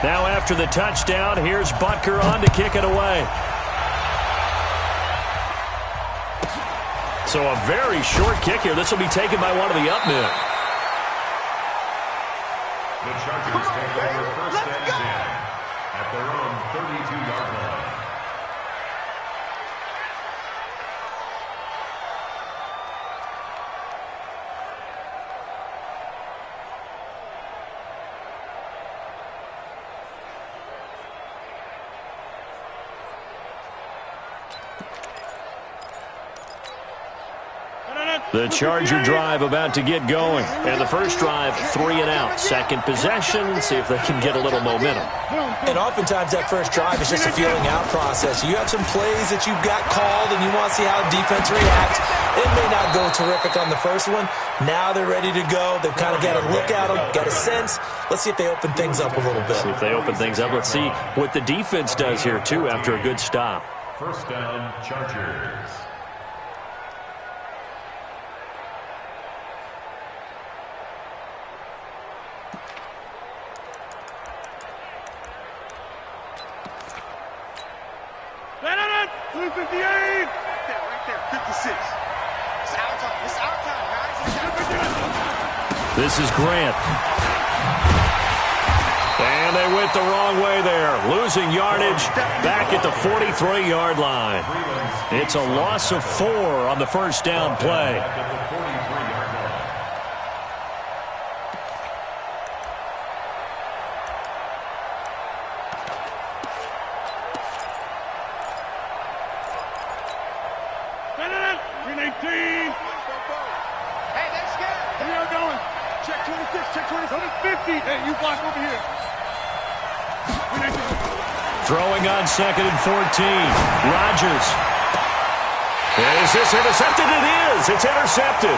Now after the touchdown, here's Butker on to kick it away. So a very short kick here. This will be taken by one of the up men. The Chargers take over first and 10 at their own 32-yard line. The Charger drive about to get going. And the first drive, 3 and out. Second possession, see if they can get a little momentum. And oftentimes that first drive is just a feeling out process. You have some plays that you've got called and you want to see how the defense reacts. It may not go terrific on the first one. Now they're ready to go. They've kind of got a look at them, got a sense. Let's see if they open things up a little bit. See if they open things up. Let's see what the defense does here, too, after a good stop. First down, Chargers. This is Grant. And they went the wrong way there. Losing yardage back at the 43-yard line. It's a loss of 4 on the first down play. Throwing on 2nd and 14. Rodgers. Is this intercepted? It is. It's intercepted.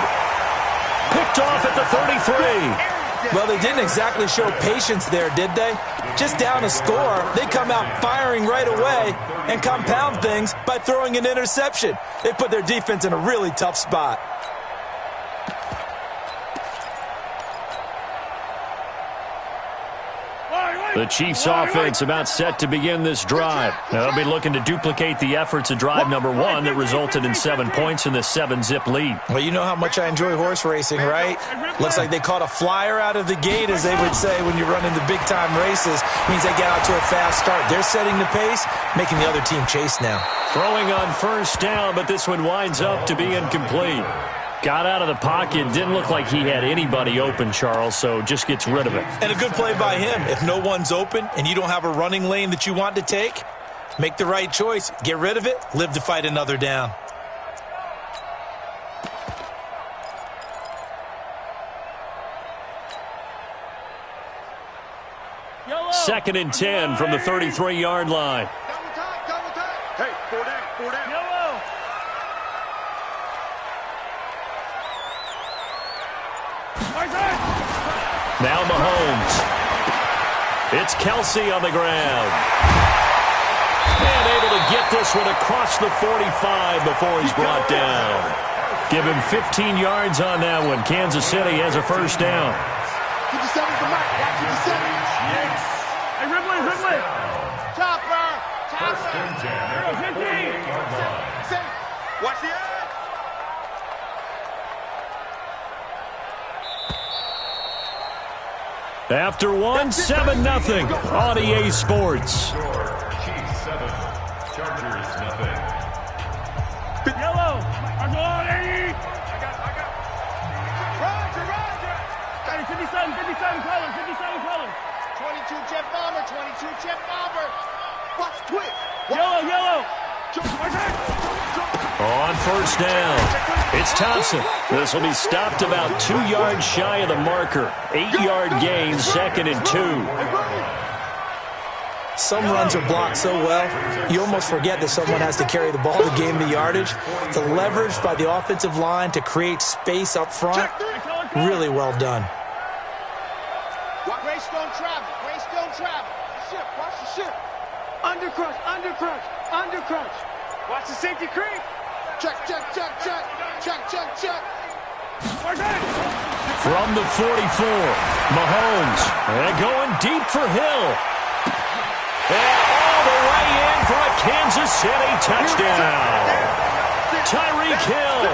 Picked off at the 33. Well, they didn't exactly show patience there, did they? Just down a score, they come out firing right away and compound things by throwing an interception. They put their defense in a really tough spot. The Chiefs' offense about set to begin this drive. Now, they'll be looking to duplicate the efforts of drive number 1 that resulted in 7 points in the 7-zip lead. Well, you know how much I enjoy horse racing, right? Looks like they caught a flyer out of the gate, as they would say when you're running the big-time races. Means they get out to a fast start. They're setting the pace, making the other team chase now. Throwing on first down, but this one winds up to be incomplete. Got out of the pocket. Didn't look like he had anybody open, Charles, so just gets rid of it. And a good play by him. If no one's open and you don't have a running lane that you want to take, make the right choice. Get rid of it. Live to fight another down. Second and 10 from the 33-yard line. Hey, 4 down, 4 down. Yellow. Now Mahomes. It's Kelsey on the ground. And able to get this one across the 45 before he's brought down. Give him 15 yards on that one. Kansas City has a first down. 57 for Mike. 57. Hey, Ridley. Topper. First and 10 at the 48-yard line. Watch the eye. After one, 7-0 on EA Sports. Chiefs 7, Chargers 0. Yellow. I'm going, Eddie. I got. Roger. Hey, 57 colors. 22 jet bomber. Watch, twist. Yellow. On first down, it's Thompson. This will be stopped about 2 yards shy of the marker. 8-yard gain, 2nd and 2. Some runs are blocked so well, you almost forget that someone has to carry the ball to gain the yardage. The leverage by the offensive line to create space up front, really well done. Grace don't travel. Watch the ship. Undercrunch. Watch the safety creep. Check. From the 44, Mahomes. And going deep for Hill. And all the way in for a Kansas City touchdown. Tyreek Hill,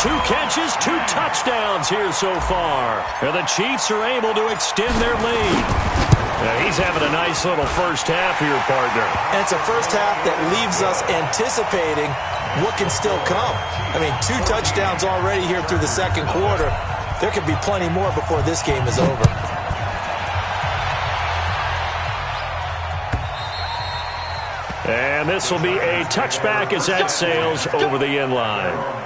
2 catches, 2 touchdowns here so far. And the Chiefs are able to extend their lead. He's having a nice little first half here, partner. And it's a first half that leaves us anticipating what can still come. I mean, 2 touchdowns already here through the second quarter. There could be plenty more before this game is over. And this will be a touchback as that sails over the end line.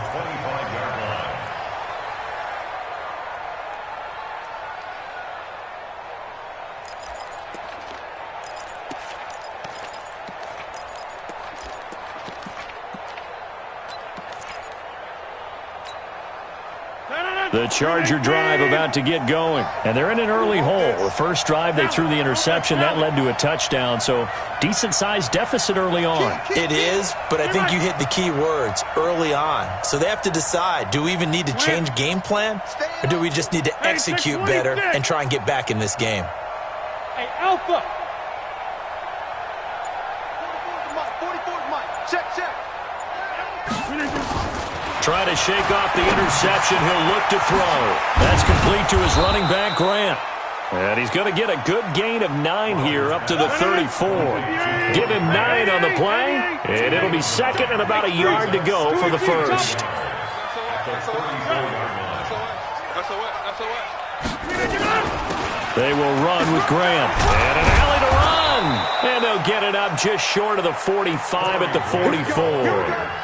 The Charger drive about to get going. And they're in an early hole. The first drive, they threw the interception. That led to a touchdown. So, decent-sized deficit early on. It is, but I think you hit the key words, early on. So they have to decide, do we even need to change game plan? Or do we just need to execute better and try and get back in this game? Hey, Alpha! 44's Mike. Check. Try to shake off the interception. He'll look to throw. That's complete to his running back, Grant. And he's going to get a good gain of 9 here up to the 34. Give him 9 on the play, and it'll be second and about a yard to go for the first. They will run with Grant. And an alley to run. And they'll get it up just short of the 45 at the 44.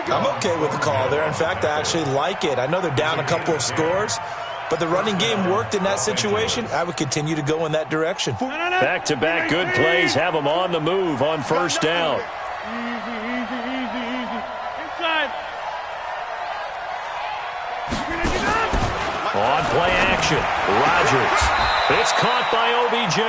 I'm okay with the call there. In fact, I actually like it. I know they're down a couple of scores, but the running game worked in that situation. I would continue to go in that direction. Back-to-back good plays have them on the move on first down. Easy. Inside. On play action, Rodgers. It's caught by OBJ.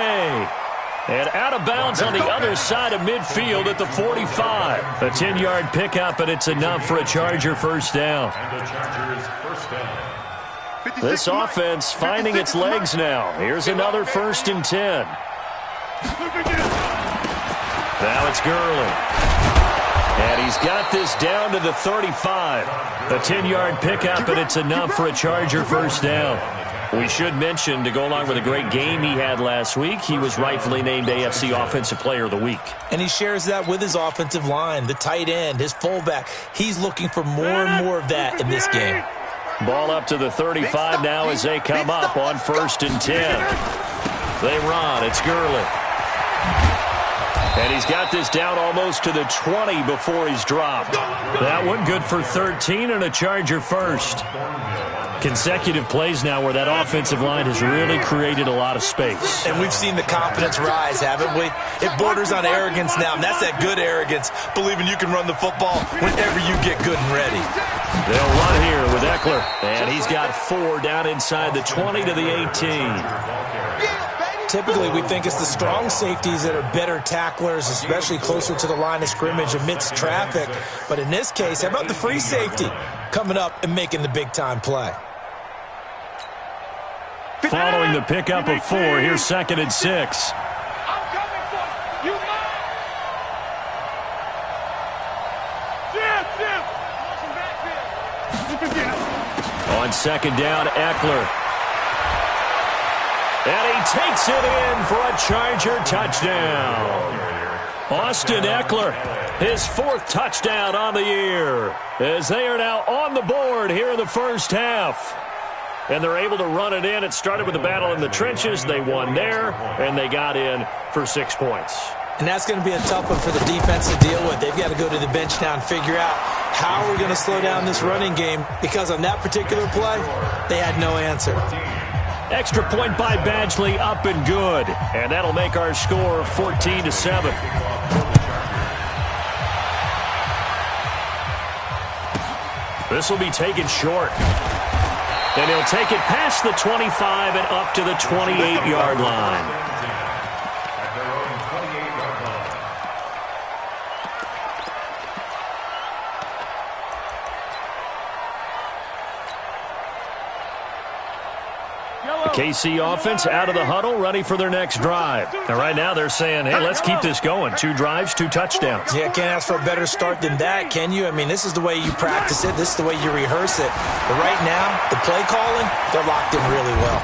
And out of bounds on the other side of midfield at the 45. A 10-yard pickup, and it's enough for a Charger first down. And the Chargers first down. This offense finding its legs now. Here's another 1st and 10. Now it's Gurley. And he's got this down to the 35. A 10-yard pickup, and it's enough for a Charger first down. We should mention, to go along with a great game he had last week, he was rightfully named AFC Offensive Player of the Week. And he shares that with his offensive line, the tight end, his fullback. He's looking for more and more of that in this game. Ball up to the 35 now as they come up on 1st and 10. They run. It's Gurley. And he's got this down almost to the 20 before he's dropped. That one good for 13 and a Charger first. Consecutive plays now where that offensive line has really created a lot of space. And we've seen the confidence rise, haven't we? It borders on arrogance now, and that's that good arrogance, believing you can run the football whenever you get good and ready. They'll run here with Eckler, and he's got 4 down inside the 20 to the 18. Typically, we think it's the strong safeties that are better tacklers, especially closer to the line of scrimmage amidst traffic. But in this case, how about the free safety coming up and making the big-time play? Following the pickup of 4, here's 2nd and 6. I'm coming for you. On 2nd down, Eckler. And he takes it in for a Charger touchdown. Austin Eckler, his 4th touchdown on the year, as they are now on the board here in the first half. And they're able to run it in. It started with a battle in the trenches. They won there, and they got in for 6 points. And that's going to be a tough one for the defense to deal with. They've got to go to the bench now and figure out how we're going to slow down this running game, because on that particular play, they had no answer. Extra point by Badgley, up and good. And that'll make our score 14-7. This will be taken short. And he'll take it past the 25 and up to the 28-yard line. KC offense out of the huddle, ready for their next drive. And right now they're saying, hey, let's keep this going. 2 drives, 2 touchdowns. Yeah, can't ask for a better start than that, can you? I mean, this is the way you practice it. This is the way you rehearse it. But right now, the play calling, they're locked in really well.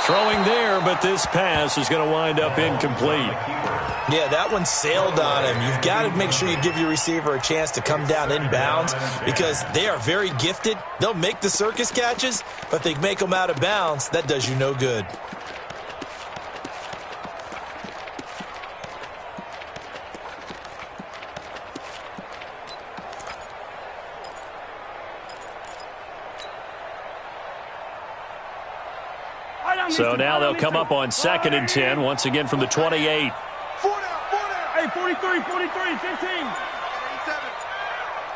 Throwing there, but this pass is going to wind up incomplete. Yeah, that one sailed on him. You've got to make sure you give your receiver a chance to come down inbounds because they are very gifted. They'll make the circus catches, but they make them out of bounds. That does you no good. So now they'll come up on 2nd and 10, once again from the 28. 4 down. Hey, 43, 15. 87.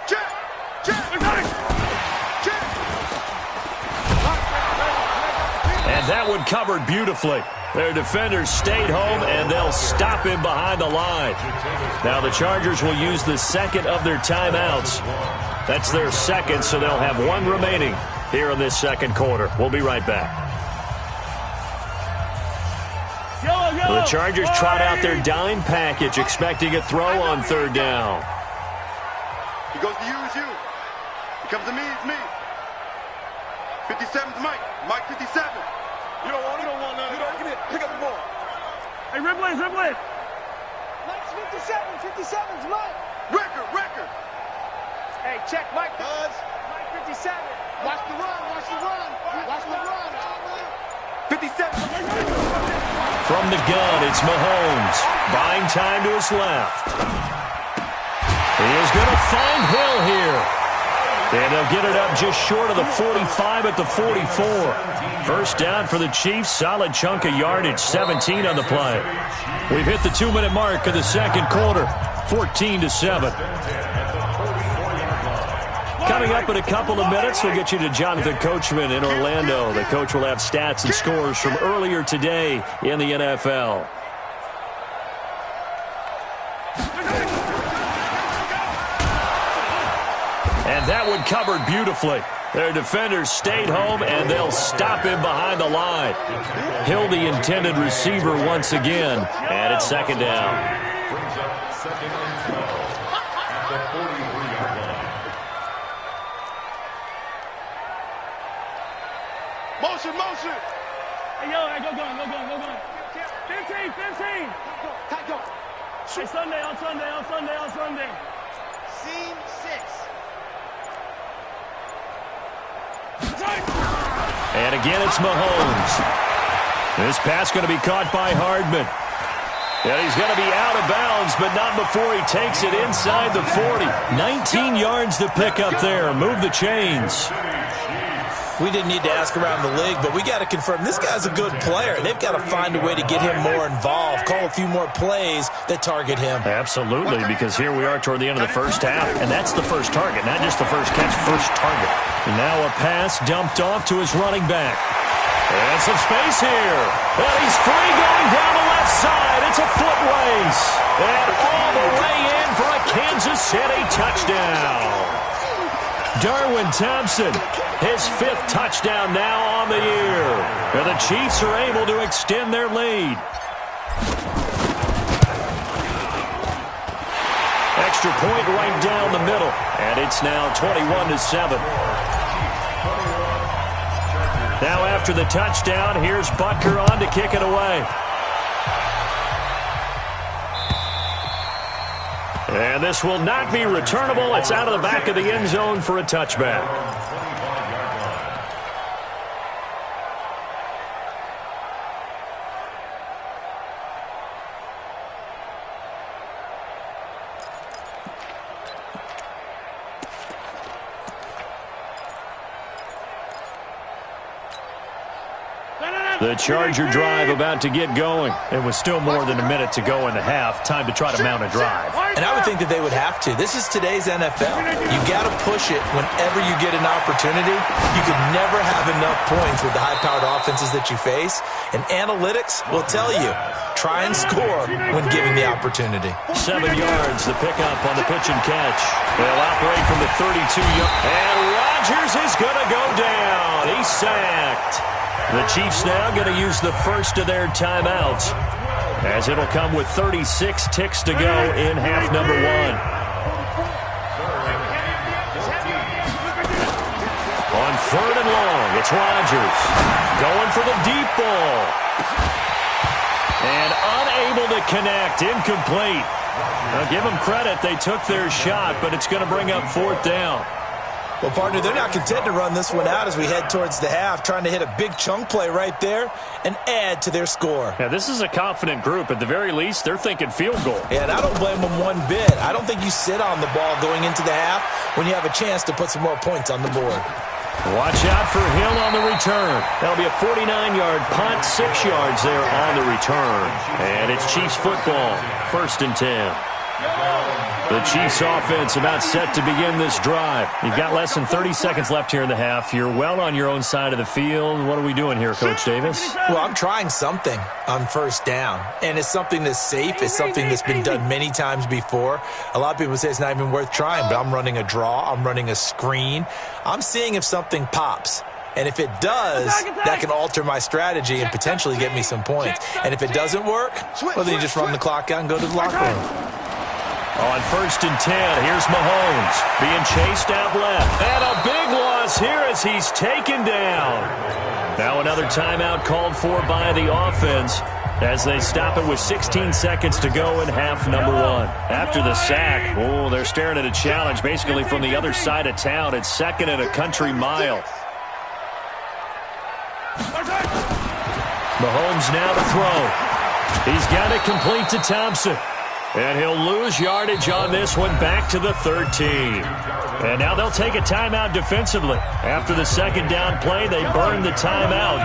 Check. And that one covered beautifully. Their defenders stayed home, and they'll stop him behind the line. Now the Chargers will use the second of their timeouts. That's their second, so they'll have 1 remaining here in this second quarter. We'll be right back. The Chargers trot out their dime package, expecting a throw on 3rd down. He goes to you, it's you. He comes to me, it's me. 57's Mike. Mike 57. You don't want none. You don't get it. Pick up the ball. Hey, Riblin. Mike's 57's Mike. Record. Hey, check Mike. Buzz. Mike 57. Watch the run. 57. From the gun, it's Mahomes. Buying time to his left. He is going to find Hill here. And they'll get it up just short of the 45 at the 44. First down for the Chiefs. Solid chunk of yardage, 17 on the play. We've hit the 2-minute mark of the second quarter, 14-7. Coming up in a couple of minutes, we'll get you to Jonathan Coachman in Orlando. The coach will have stats and scores from earlier today in the NFL. And that one covered beautifully. Their defenders stayed home, and they'll stop him behind the line. Hill, the intended receiver once again, and it's 2nd down. Brings up 2nd and 12 at the 43-yard line. Motion. Hey, go. 15. Tight go. Hey, Sunday. Scene 6. And again, it's Mahomes. This pass going to be caught by Hardman. And he's going to be out of bounds, but not before he takes it inside the 40. 19 yards to pick up there. Move the chains. We didn't need to ask around the league, but we got to confirm this guy's a good player. They've got to find a way to get him more involved, call a few more plays that target him. Absolutely, because here we are toward the end of the first half, and that's the first target, not just the first catch, first target. And now a pass dumped off to his running back. And some space here. And he's free going down the left side. It's a foot race. And all the way in for a Kansas City touchdown. Darwin Thompson, his 5th touchdown now on the year. And the Chiefs are able to extend their lead. Extra point right down the middle. And it's now 21-7. Now after the touchdown, here's Butker on to kick it away. And this will not be returnable. It's out of the back of the end zone for a touchback. The Charger drive about to get going. It was still more than a minute to go in the half. Time to try to mount a drive. And I would think that they would have to. This is today's NFL. You got to push it whenever you get an opportunity. You could never have enough points with the high-powered offenses that you face. And analytics will tell you, try and score when given the opportunity. 7 yards, the pickup on the pitch and catch. They'll operate from the 32-yard. And Rodgers is going to go down. He's sacked. The Chiefs now going to use the first of their timeouts, as it'll come with 36 ticks to go in half number one. On 3rd and long, it's Rodgers going for the deep ball. And unable to connect, incomplete. Now give them credit, they took their shot, but it's going to bring up 4th down. Well, partner, they're not content to run this one out as we head towards the half, trying to hit a big chunk play right there and add to their score. Yeah, this is a confident group. At the very least, they're thinking field goal. Yeah, and I don't blame them one bit. I don't think you sit on the ball going into the half when you have a chance to put some more points on the board. Watch out for Hill on the return. That'll be a 49-yard punt, 6 yards there on the return. And it's Chiefs football, 1st and 10. The Chiefs offense about set to begin this drive. You've got less than 30 seconds left here in the half. You're well on your own side of the field. What are we doing here, Coach Davis? Well, I'm trying something on 1st down, and it's something that's safe. It's something that's been done many times before. A lot of people say it's not even worth trying, but I'm running a draw. I'm running a screen. I'm seeing if something pops. And if it does, that can alter my strategy and potentially get me some points. And if it doesn't work, well, then you just run the clock out and go to the locker room. On 1st and 10, here's Mahomes being chased out left. And a big loss here as he's taken down. Now another timeout called for by the offense as they stop it with 16 seconds to go in half number one. After the sack, oh, they're staring at a challenge basically from the other side of town. It's 2nd and a country mile. Mahomes now to throw. He's got it complete to Thompson. And he'll lose yardage on this one back to the 13. And now they'll take a timeout defensively. After the 2nd down play, they burn the timeout,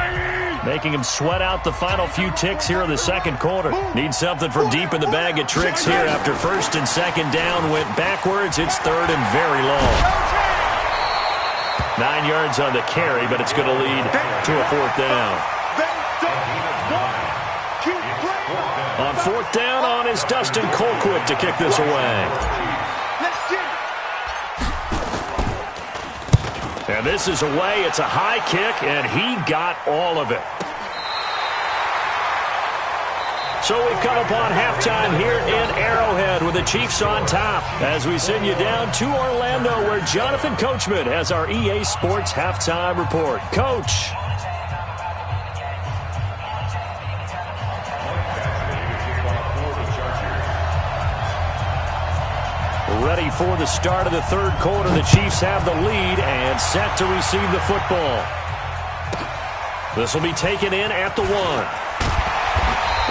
making him sweat out the final few ticks here in the 2nd quarter. Need something from deep in the bag of tricks here. After 1st and 2nd down went backwards, it's 3rd and very long. 9 yards on the carry, but it's going to lead to a 4th down. On 4th down on is Dustin Colquitt to kick this away. And this is away. It's a high kick, and he got all of it. So we've come upon halftime here in Arrowhead with the Chiefs on top as we send you down to Orlando where Jonathan Coachman has our EA Sports halftime report. Coach. Ready for the start of the 3rd quarter. The Chiefs have the lead and set to receive the football. This will be taken in at the 1.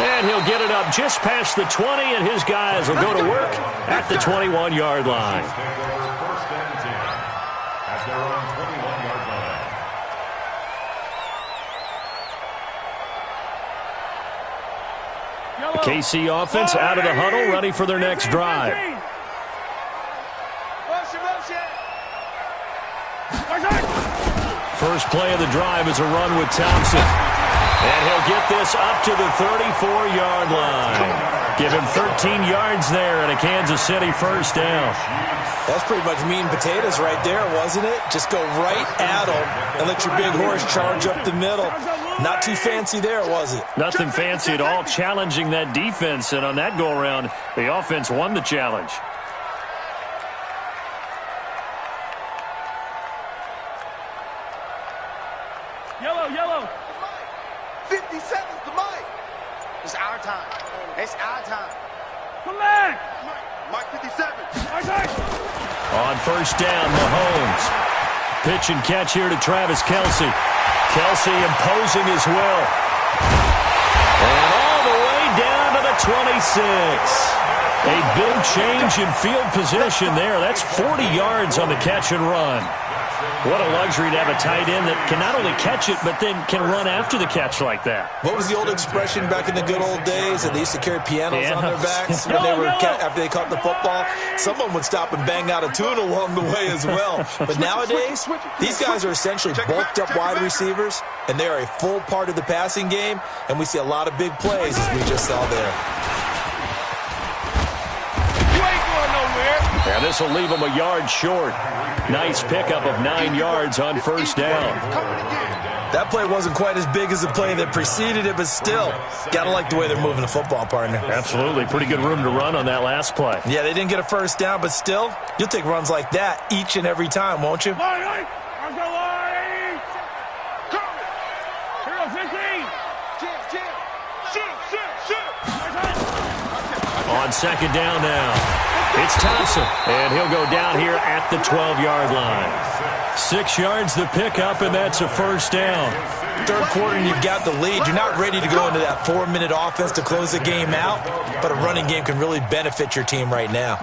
And he'll get it up just past the 20, and his guys will go to work at the 21-yard line. The KC offense out of the huddle, ready for their next drive. First play of the drive is a run with Thompson. And he'll get this up to the 34-yard line. Give him 13 yards there and a Kansas City 1st down. That's pretty much meat and potatoes right there, wasn't it? Just go right at him and let your big horse charge up the middle. Not too fancy there, was it? Nothing fancy at all, challenging that defense. And on that go-around, the offense won the challenge. Yellow. 50 seconds to Mike. It's our time. It's our time. Come back. Mike 57. On 1st down, Mahomes. Pitch and catch here to Travis Kelce. Kelce imposing his will. And all the way down to the 26. A big change in field position there. That's 40 yards on the catch and run. What a luxury to have a tight end that can not only catch it, but then can run after the catch like that. What was the old expression back in the good old days that they used to carry pianos on their backs when they were after they caught the football? Someone would stop and bang out a tune along the way as well. But nowadays, these guys are essentially bulked up wide receivers, and they are a full part of the passing game, and we see a lot of big plays as we just saw there. And this will leave him a yard short. Nice pickup of 9 yards on 1st down. That play wasn't quite as big as the play that preceded it, but still, got to like the way they're moving the football, partner. Absolutely. Pretty good room to run on that last play. Yeah, they didn't get a first down, but still, you'll take runs like that each and every time, won't you? On second down now, it's Thompson, and he'll go down here at the 12-yard line. 6 yards the pickup, and that's a first down. Third quarter, and you've got the lead. You're not ready to go into that 4-minute offense to close the game out, but a running game can really benefit your team right now.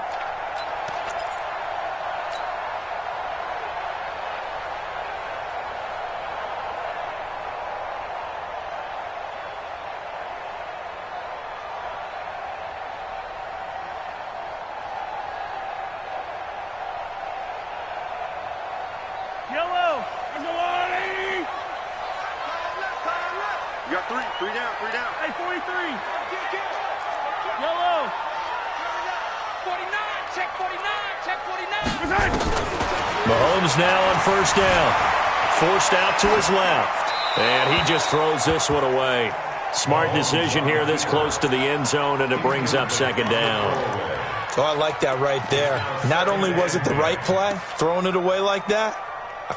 You got three down. Hey, 43. Yellow. 49, check 49. Mahomes now on first down. Forced out to his left. And he just throws this one away. Smart decision here this close to the end zone, and it brings up second down. Oh, I like that right there. Not only was it the right play, throwing it away like that,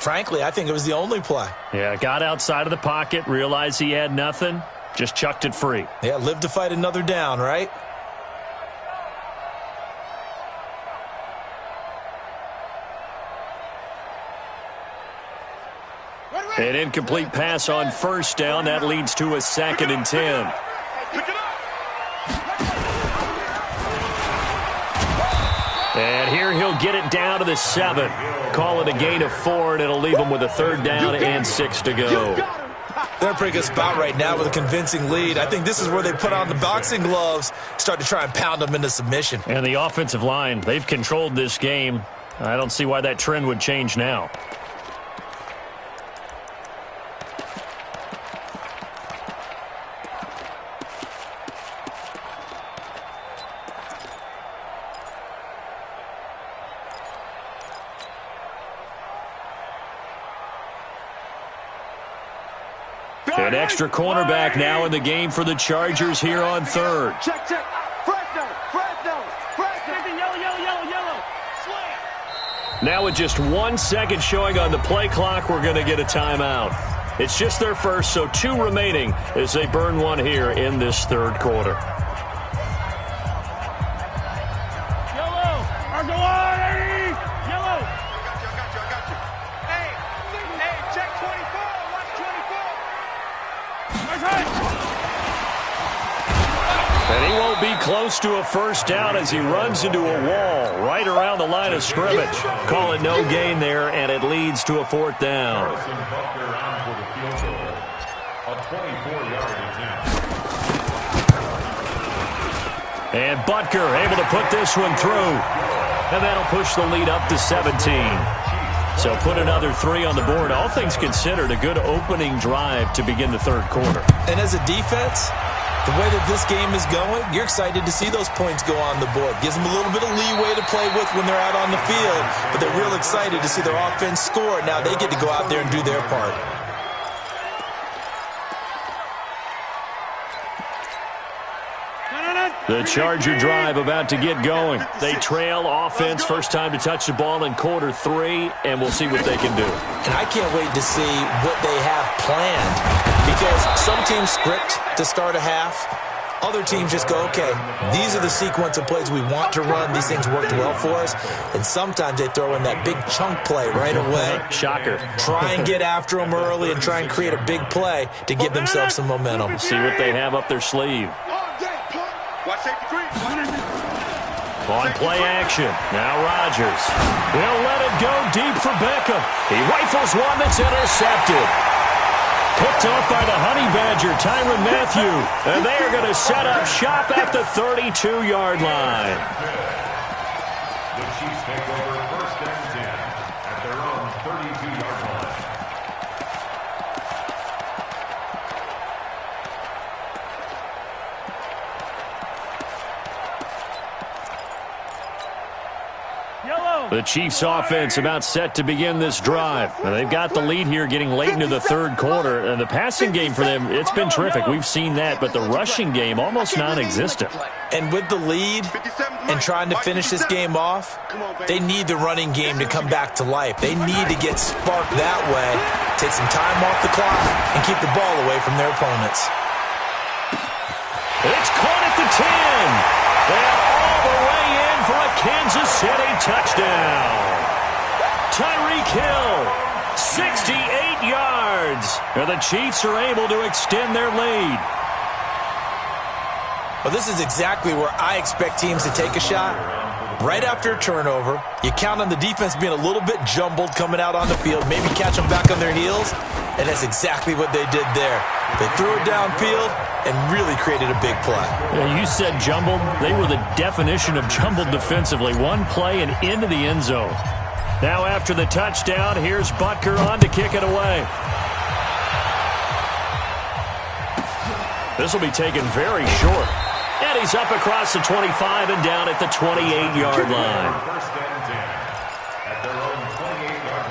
frankly, I think it was the only play. Yeah, got outside of the pocket, realized he had nothing, just chucked it free. Yeah, live to fight another down, right? An incomplete pass on first down. That leads to a 2nd and 10. And here he'll get it down to the 7. Call it a gain of 4, and it'll leave him with a 3rd down and 6 to go. They're in a pretty good spot right now with a convincing lead. I think this is where they put on the boxing gloves, start to try and pound them into submission. And the offensive line, they've controlled this game. I don't see why that trend would change now. An extra cornerback now in the game for the Chargers here on 3rd. Check. Yellow. Slam. Now with just 1 second showing on the play clock, we're going to get a timeout. It's just their first, so 2 remaining as they burn one here in this 3rd quarter. Yellow. Yellow. I got you. Hey, check 24. Watch 24. And he won't be close to a first down as he runs into a wall right around the line of scrimmage. Call it no gain there, and it leads to a 4th down. And Butker able to put this one through. And that'll push the lead up to 17. So put another 3 on the board. All things considered, a good opening drive to begin the 3rd quarter. And as a defense, the way that this game is going, you're excited to see those points go on the board. Gives them a little bit of leeway to play with when they're out on the field, but they're real excited to see their offense score. Now they get to go out there and do their part. The Charger drive about to get going. They trail offense, first time to touch the ball in quarter 3, and we'll see what they can do. And I can't wait to see what they have planned, because some teams script to start a half. Other teams just go, okay, these are the sequence of plays we want to run. These things worked well for us. And sometimes they throw in that big chunk play right away. Shocker. Try and get after them early and try and create a big play to give themselves some momentum. See what they have up their sleeve. Watch safety 3. On play action, now Rodgers. He'll let it go deep for Beckham. He rifles one that's intercepted. Picked off by the Honey Badger, Tyrann Mathieu. And they are going to set up shop at the 32-yard line. The Chiefs take over 1st and 10 at their own 32-yard line. Yellow. The Chiefs offense about set to begin this drive. Now, they've got the lead here getting late into the third quarter. And the passing game for them, it's been terrific. We've seen that, but the rushing game almost non-existent. And with the lead and trying to finish this game off, they need the running game to come back to life. They need to get sparked that way, take some time off the clock, and keep the ball away from their opponents. It's caught at the 10. And all the way in for a Kansas City touchdown. Tyreek Hill, 68 yards. And the Chiefs are able to extend their lead. Well, this is exactly where I expect teams to take a shot. Right after a turnover, you count on the defense being a little bit jumbled coming out on the field, maybe catch them back on their heels, and that's exactly what they did there. They threw it downfield and really created a big play. Yeah, you said jumbled. They were the definition of jumbled defensively. One play and into the end zone. Now after the touchdown, here's Butker on to kick it away. This will be taken very short. And he's up across the 25 and down at the 28-yard line. First and 10 at their own 28-yard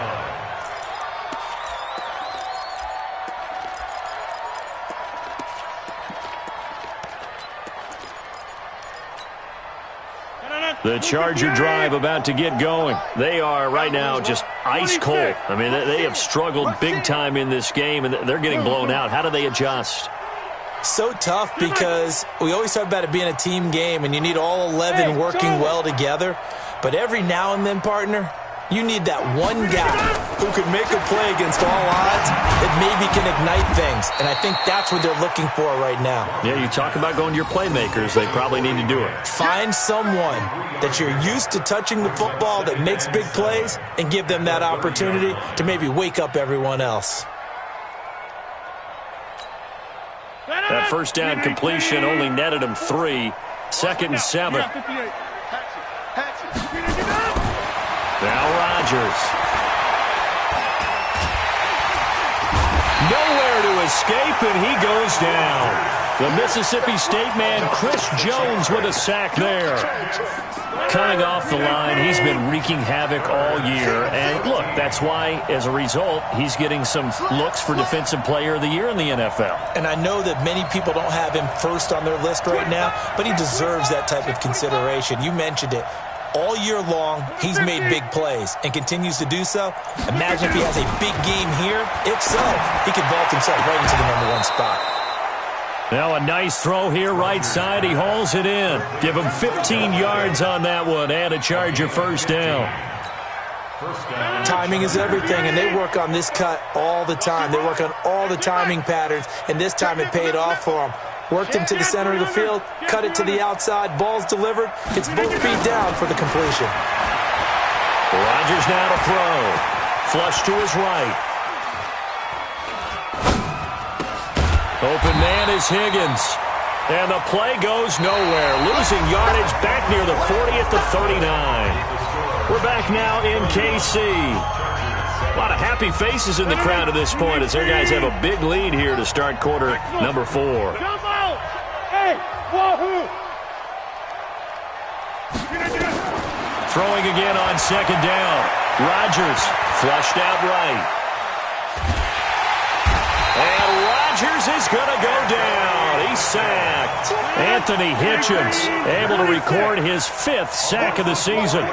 line. The Charger drive about to get going. They are right now just ice cold. I mean, they have struggled big time in this game, and they're getting blown out. How do they adjust? So tough because we always talk about it being a team game and you need all 11 working well together. But every now and then, partner, you need that one guy who can make a play against all odds that maybe can ignite things. And I think that's what they're looking for right now. Yeah, you talk about going to your playmakers. They probably need to do it. Find someone that you're used to touching the football that makes big plays and give them that opportunity to maybe wake up everyone else. That first down completion only netted him 3. Second and 7. Now Rodgers. Nowhere to escape, and he goes down. The Mississippi State man, Chris Jones, with a sack there. Coming off the line, he's been wreaking havoc all year. And look, that's why, as a result, he's getting some looks for Defensive Player of the Year in the NFL. And I know that many people don't have him first on their list right now, but he deserves that type of consideration. You mentioned it. All year long, he's made big plays and continues to do so. Imagine if he has a big game here. If so, he could vault himself right into the #1 spot. Now a nice throw here right side. He hauls it in. Give him 15 yards on that one and a Charger first down. Timing is everything, and they work on this cut all the time. They work on all the timing patterns, and this time it paid off for them. Worked him to the center of the field, cut it to the outside, ball's delivered. It's both feet down for the completion. Rodgers now to throw. Flush to his right. Open man is Higgins. And the play goes nowhere. Losing yardage back near the 40 at the 39. We're back now in KC. A lot of happy faces in the crowd at this point as their guys have a big lead here to start quarter number 4. Hey, wahoo! Throwing again on second down. Rodgers flushed out right. And Rodgers is going to go down. He's sacked. Anthony Hitchens able to record his 5th sack of the season.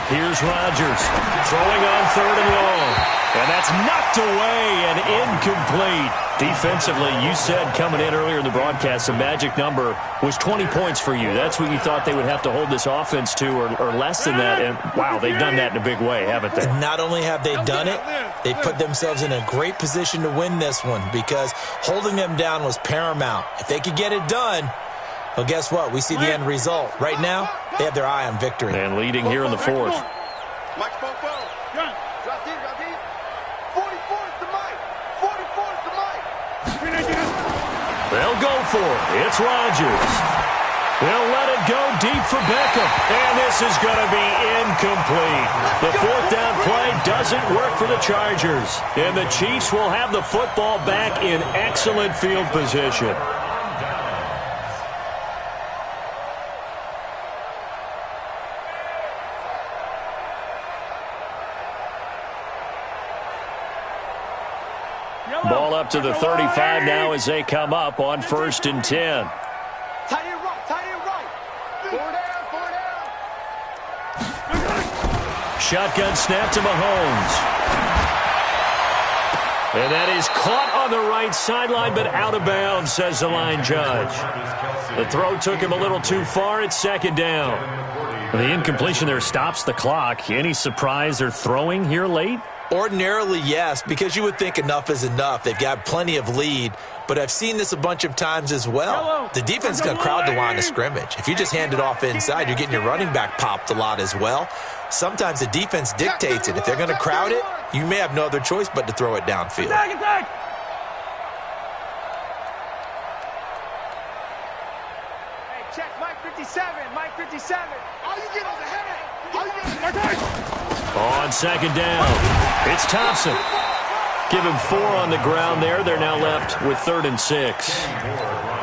Here's Rodgers throwing on 3rd and long. And that's knocked away and incomplete. Defensively, you said coming in earlier in the broadcast, the magic number was 20 points for you. That's what you thought they would have to hold this offense to or less than that. And, wow, they've done that in a big way, haven't they? Not only have they done it, they put themselves in a great position to win this one because holding them down was paramount. If they could get it done, well, guess what? We see the end result. Right now, they have their eye on victory. And leading here in the 4th. Mike Popo. Drop in. 44 is the Mike. 44 is the Mike. They'll go for it. It's Rodgers. They'll let it go deep for Beckham. And this is going to be incomplete. The 4th down play doesn't work for the Chargers. And the Chiefs will have the football back in excellent field position. Ball up to the 35 now as they come up on 1st and 10. Tight end right, tight end right. Four down. Shotgun snap to Mahomes. And that is caught on the right sideline, but out of bounds, says the line judge. The throw took him a little too far. It's 2nd down. The incompletion there stops the clock. Any surprise they're throwing here late? Ordinarily, yes, because you would think enough is enough. They've got plenty of lead, but I've seen this a bunch of times as well. The defense is going to crowd the line of scrimmage. If you just hand it off inside, you're getting your running back popped a lot as well. Sometimes the defense dictates it. If they're going to crowd it, you may have no other choice but to throw it downfield. Attack! Hey, check Mike 57, Mike 57. All you get is a headache. All you get is a headache. On 2nd down, it's Thompson. Give him 4 on the ground there. They're now left with 3rd and 6.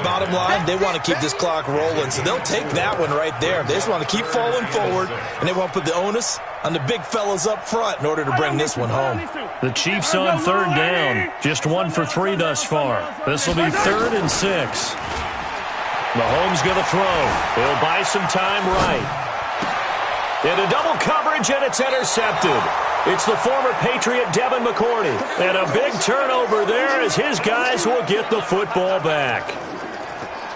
Bottom line, they want to keep this clock rolling, so they'll take that one right there. They just want to keep falling forward, and they want to put the onus on the big fellas up front in order to bring this one home. The Chiefs on 3rd down. Just 1 for 3 thus far. This will be 3rd and 6. Mahomes going to throw. He'll buy some time right. Into double coverage, and it's intercepted. It's the former Patriot Devin McCourty. And a big turnover there as his guys will get the football back.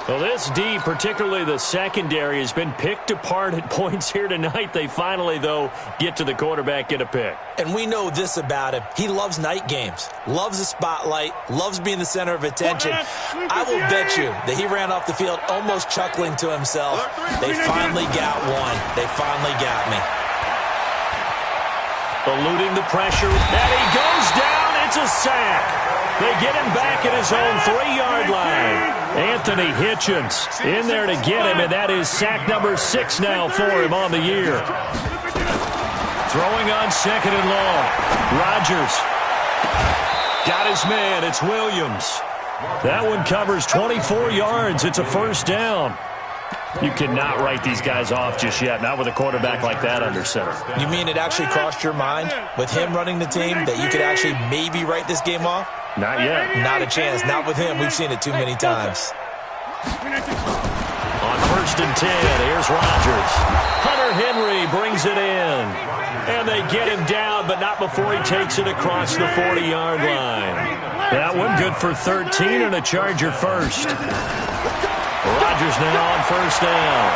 Well, this D, particularly the secondary, has been picked apart at points here tonight. They finally, though, get to the quarterback, get a pick. And we know this about him. He loves night games, loves the spotlight, loves being the center of attention. I will bet you that he ran off the field almost chuckling to himself. They finally got one. They finally got me. Eluding the pressure, and he goes down. It's a sack. They get him back at his own 3-yard line. Anthony Hitchens in there to get him, and that is sack number 6 now for him on the year. Throwing on 2nd and long. Rodgers got his man. It's Williams. That one covers 24 yards. It's a 1st down. You cannot write these guys off just yet, not with a quarterback like that under center. You mean it actually crossed your mind with him running the team that you could actually maybe write this game off? Not yet. Not a chance. Not with him. We've seen it too many times. On 1st and 10, here's Rodgers. Hunter Henry brings it in. And they get him down, but not before he takes it across the 40-yard line. That one good for 13 and a Charger first. Rodgers now on 1st down.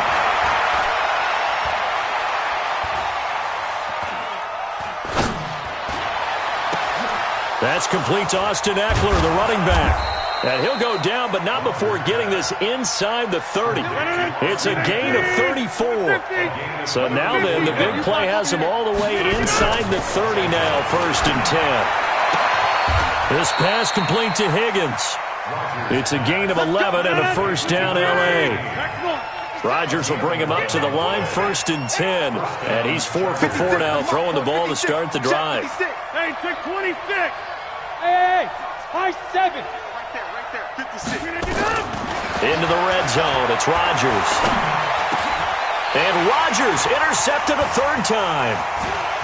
That's complete to Austin Eckler, the running back. And he'll go down, but not before getting this inside the 30. It's a gain of 34. So now then, the big play has him all the way inside the 30 now, 1st and 10. This pass complete to Higgins. It's a gain of 11 and a 1st down, L.A. Rodgers will bring him up to the line, 1st and 10. And he's 4 for 4 now, throwing the ball to start the drive. Hey, check 26. Hey, high 7. Right there, 56. Into the red zone, it's Rodgers. And Rodgers intercepted a 3rd time.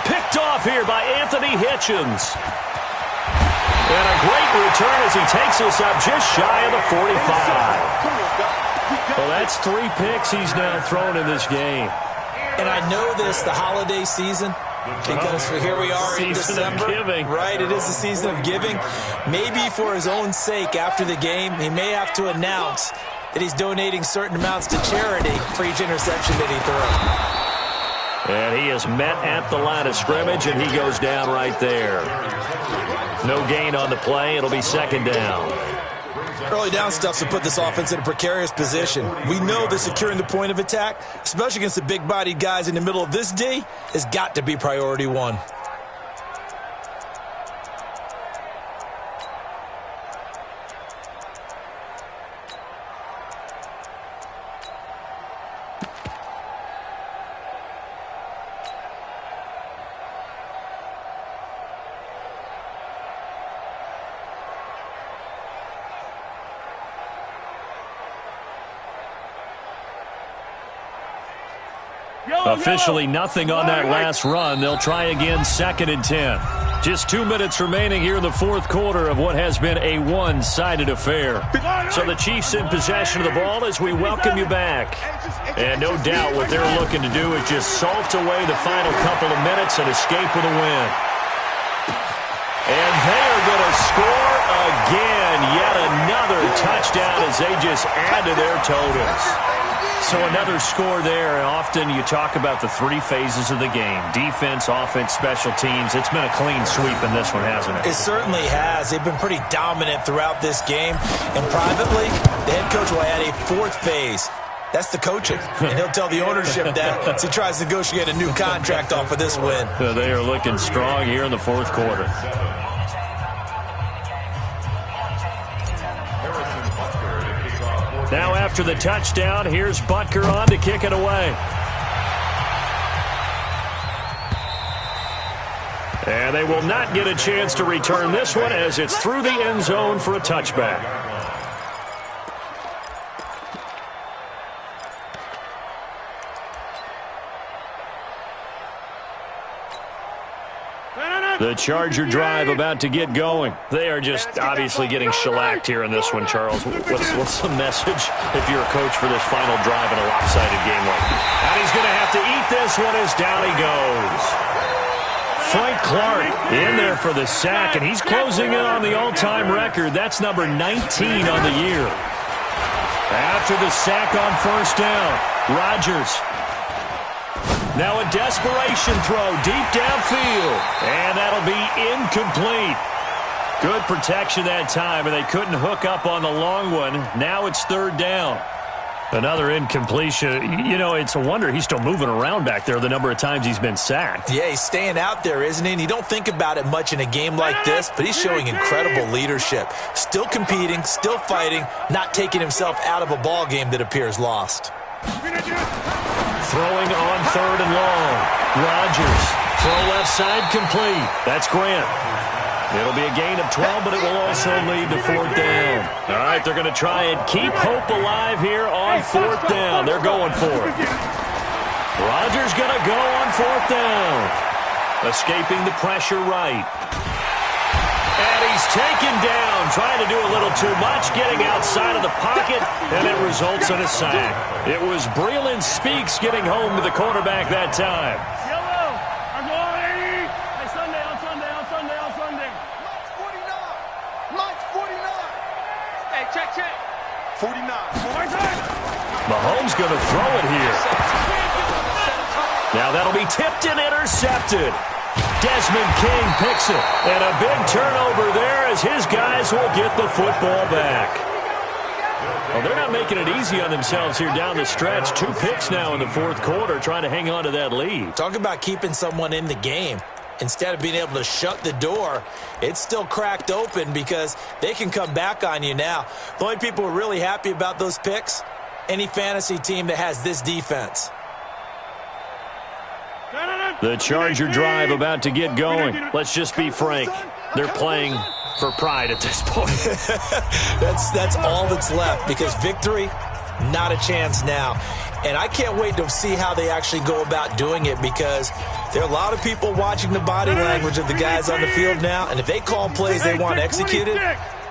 Picked off here by Anthony Hitchens. And a great return as he takes us up just shy of the 45. Well, that's 3 picks he's now thrown in this game. And I know this, the holiday season, because here we are in December. Giving. Right, it is the season of giving. Maybe for his own sake after the game, he may have to announce that he's donating certain amounts to charity for each interception that he throws. And he is met at the line of scrimmage, and he goes down right there. No gain on the play. It'll be 2nd down. Early down stuff to put this offense in a precarious position. We know that securing the point of attack, especially against the big-bodied guys in the middle of this D, has got to be priority 1. Officially nothing on that last run. They'll try again, 2nd and 10. Just 2 minutes remaining here in the fourth quarter of what has been a one-sided affair. So the Chiefs in possession of the ball as we welcome you back. And no doubt what they're looking to do is just salt away the final couple of minutes and escape with a win. And they are going to score again. Yet another touchdown as they just add to their totals. So another score there, and often you talk about the three phases of the game. Defense, offense, special teams. It's been a clean sweep in this one, hasn't it? It certainly has. They've been pretty dominant throughout this game. And privately, the head coach will add a fourth phase. That's the coaching. And he'll tell the ownership that as he tries to negotiate a new contract off of this win. They are looking strong here in the fourth quarter. Now after the touchdown, here's Butker on to kick it away. And they will not get a chance to return this one as it's through the end zone for a touchback. The Charger drive about to get going. They are just obviously getting shellacked here in this one, Charles. What's the message if you're a coach for this final drive in a lopsided game like that? And he's going to have to eat this one as down he goes. Frank Clark in there for the sack, and he's closing in on the all-time record. That's number 19 on the year. After the sack on first down, Rodgers. Now a desperation throw deep downfield, and that'll be incomplete. Good protection that time, and they couldn't hook up on the long one. Now it's third down. Another incompletion. You know, it's a wonder he's still moving around back there the number of times he's been sacked. Yeah, he's staying out there, isn't he? And you don't think about it much in a game like this, but he's showing incredible leadership. Still competing, still fighting, not taking himself out of a ball game that appears lost. Throwing on third and long. Rodgers. Throw left side complete. That's Grant. It'll be a gain of 12, but it will also lead to fourth down. All right, they're going to try and keep hope alive here on fourth down. They're going for it. Rodgers going to go on fourth down. Escaping the pressure right. And he's taken down, trying to do a little too much, getting outside of the pocket, and it results in a sack. It was Breland Speaks getting home to the quarterback that time. Yellow. I'm going. Hey, Sunday, on Sunday, on Sunday, on Sunday. Mike's 49. Mike's 49. Hey, check. 49. Mahomes going to throw it here. Now that'll be tipped and intercepted. Desmond King picks it, and a big turnover there as his guys will get the football back. Well, they're not making it easy on themselves here down the stretch. 2 picks now in the fourth quarter, trying to hang on to that lead. Talk about keeping someone in the game. Instead of being able to shut the door, it's still cracked open because they can come back on you now. The only people who are really happy about those picks, any fantasy team that has this defense. The Charger drive about to get going. Let's just be frank. They're playing for pride at this point. That's all that's left because victory, not a chance now. And I can't wait to see how they actually go about doing it because there are a lot of people watching the body language of the guys on the field now. And if they call plays they want executed,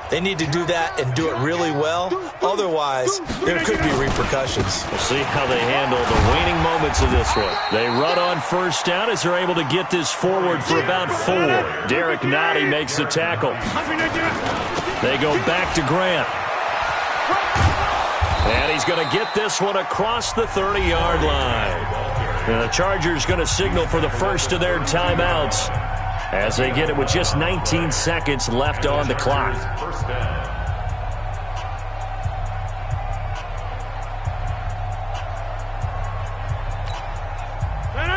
they need to do that and do it really well. Otherwise, there could be repercussions. We'll see how they handle the waning moments of this one. They run on first down as they're able to get this forward for about 4. Derek Nottie makes the tackle. They go back to Grant. And he's going to get this one across the 30-yard line. And the Chargers going to signal for the first of their timeouts as they get it with just 19 seconds left on the clock. First down.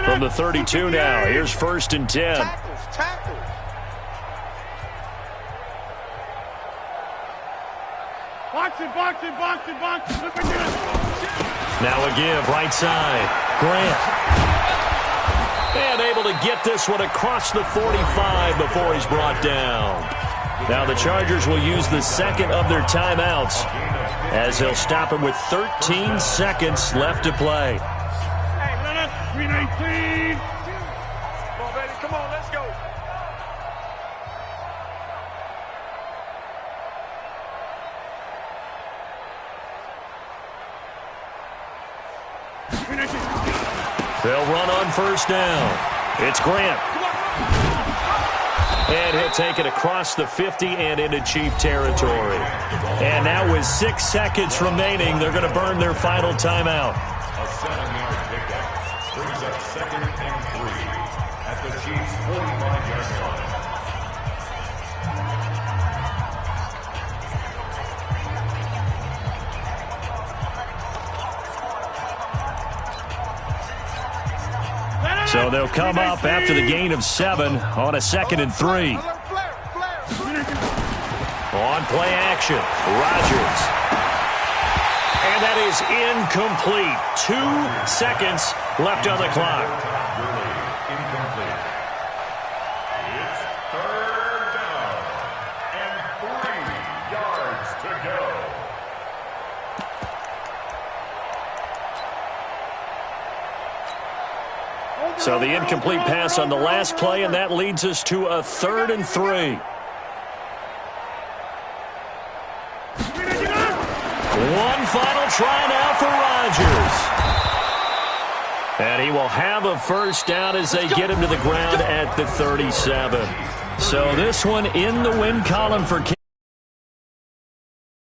From the 32 now, here's first and 10. Tackles. Boxing. Look at this. Now a give, right side. Grant. And able to get this one across the 45 before he's brought down. Now the Chargers will use the second of their timeouts as they'll stop him with 13 seconds left to play. Hey, 319. Come on, baby. Come on, let's go. They'll run on first down. It's Grant. And he'll take it across the 50 and into Chief territory. And now with 6 seconds remaining, they're going to burn their final timeout. A 7-yard pickup brings up 2nd and 3 at the Chiefs' 45-yard line. So they'll come up after the gain of 7 on a 2nd and 3. On play action, Rodgers. And that is incomplete. 2 seconds left on the clock. Incomplete. It's 3rd down and 3 yards to go. So the incomplete pass on the last play, and that leads us to a 3rd and 3. One final try now for Rodgers. And he will have a first down as they get him to the ground at the 37. So this one in the win column for Kansas.